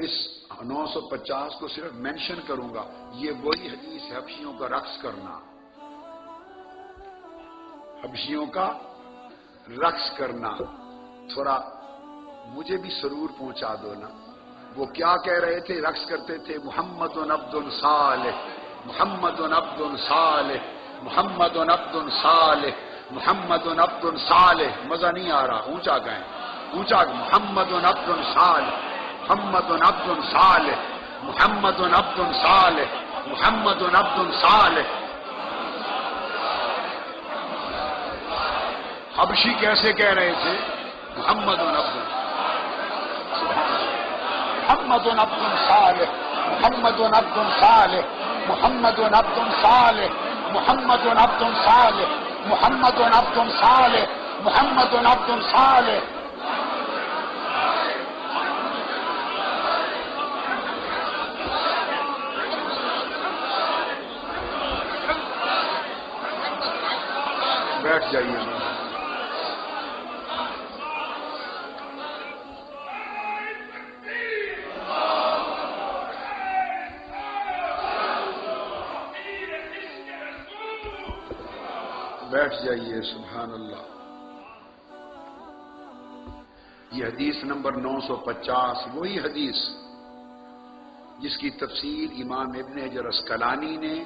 اس 950 کو صرف مینشن کروں گا، یہ وہی حدیث ہے حبشیوں کا رقص کرنا، حبشیوں کا رقص کرنا۔ تھوڑا مجھے بھی سرور پہنچا دو نا، وہ کیا کہہ رہے تھے؟ رقص کرتے تھے محمد عبد صالح، محمد عبد صالح، محمد عبد صالح، محمد عبد صالح۔ مزہ نہیں آ رہا، اونچا گئے، اونچا، محمد عبد صالح، محمد عبد صالح، محمد عبد صالح، محمد عبد صالح۔ حبشی کیسے کہہ رہے تھے؟ محمد عبد، محمد عبد صالح، محمد عبد صالح، محمد عبد صالح، محمد عبد صالح، محمد عبد صالح، محمد عبد صالح۔ بیٹھ جائیے۔ بیٹھ جائیے، سبحان اللہ۔ یہ حدیث نمبر 950 وہی حدیث جس کی تفسیر امام ابن حجر عسقلانی نے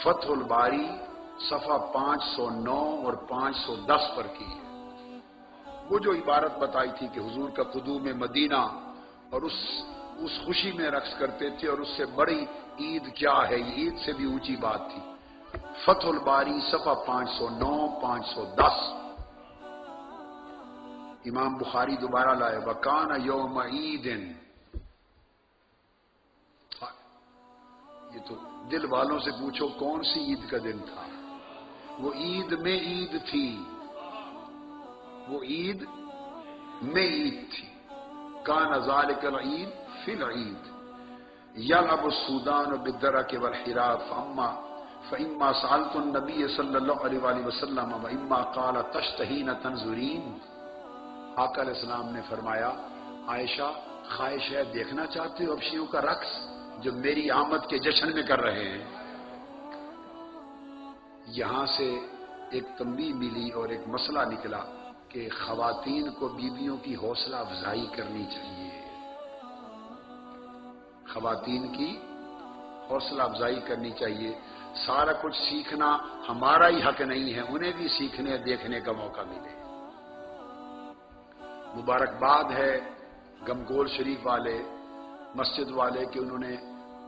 فتح الباری صفحہ 509 اور 510 پر کی ہے۔ وہ جو عبارت بتائی تھی کہ حضور کا قدوم مدینہ اور اس خوشی میں رقص کرتے تھے، اور اس سے بڑی عید کیا ہے، یہ عید سے بھی اونچی بات تھی۔ فتح الباری صفحہ 509 510۔ امام بخاری دوبارہ لائے، وکان یوم عید۔ یہ تو دل والوں سے پوچھو کون سی عید کا دن تھا؟ وہ عید میں عید تھی، وہ عید میں عید تھی۔ کان ذالک العید فی العید یلعب السودان بالدرک والحراف فإما سألت النبی صلی اللہ علیہ وآلہ وسلم وإما قال تشتہین تنظرین۔ آقا علیہ السلام نے فرمایا، عائشہ خواہش ہے دیکھنا چاہتے ہو حبشیوں کا رقص جو میری آمد کے جشن میں کر رہے ہیں؟ یہاں سے ایک تنبیہ ملی اور ایک مسئلہ نکلا کہ خواتین کو بیویوں کی حوصلہ افزائی کرنی چاہیے، خواتین کی حوصلہ افزائی کرنی چاہیے۔ سارا کچھ سیکھنا ہمارا ہی حق نہیں ہے، انہیں بھی سیکھنے دیکھنے کا موقع ملے۔ مبارکباد ہے گمگول شریف والے، مسجد والے، کہ انہوں نے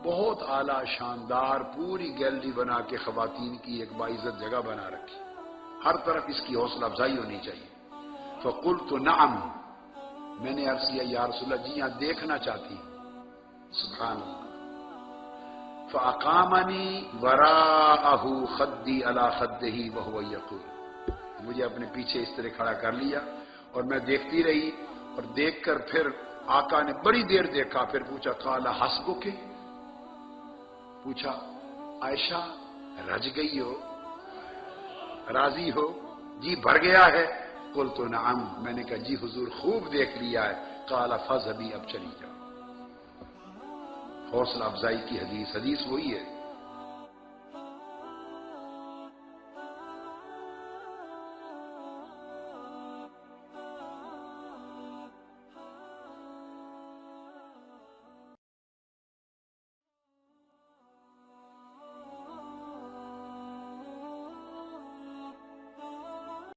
بہت اعلیٰ شاندار پوری گیلری بنا کے خواتین کی ایک باعزت جگہ بنا رکھی۔ ہر طرف اس کی حوصلہ افزائی ہونی چاہیے۔ فقلت نعم، میں نے عرض کیا یا رسول اللہ، جی ہاں دیکھنا چاہتی ہوں۔ سبحان اللہ۔ فاقامنی وراءہ خدی علی خدہ وہو یقول، مجھے اپنے پیچھے اس طرح کھڑا کر لیا اور میں دیکھتی رہی، اور دیکھ کر پھر آقا نے بڑی دیر دیکھا، پھر پوچھا قال حسبک، پوچھا عائشہ رج گئی ہو، راضی ہو، جی بھر گیا ہے؟ قلت نعم، میں نے کہا جی حضور خوب دیکھ لیا ہے۔ قال فاذهبي، اب چلی جاؤ۔ حوصلہ افزائی کی حدیث وہی ہے۔